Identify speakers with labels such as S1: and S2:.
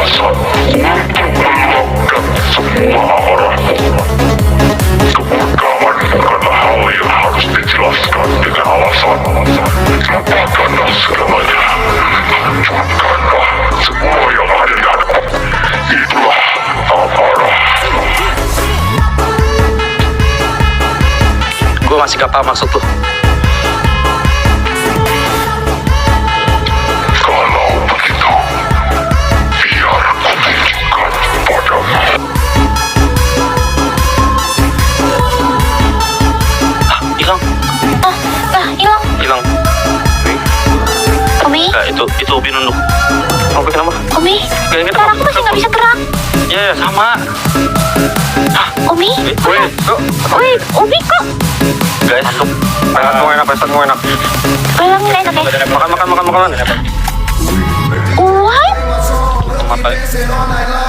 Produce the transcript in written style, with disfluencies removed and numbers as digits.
S1: alasan untuk melakukan semua amarahmu. Kemurkaan bukanlah hal yang harus dijelaskan dengan alasan. Lupakanlah segalanya. Hancurkanlah semua yang ada di hadapan. Itulah amarah.
S2: Gue masih gak paham maksud lu.
S1: Kalau begitu, biar aku tunjukkan padamu.
S2: Hilang.
S3: Hilang.
S2: Hilang.
S3: Umi,
S2: Itu Ubi nunduk. Oke, kenapa?
S3: Umi,
S2: Gak
S3: sekarang aku masih nggak bisa gerak.
S2: Ya, sama.
S3: Umi,
S2: Woi,
S3: Umi kok?
S2: guys, mau enak, pesan mau enak.
S3: Yang enak ya?
S2: Makan.
S3: What?
S2: Makan.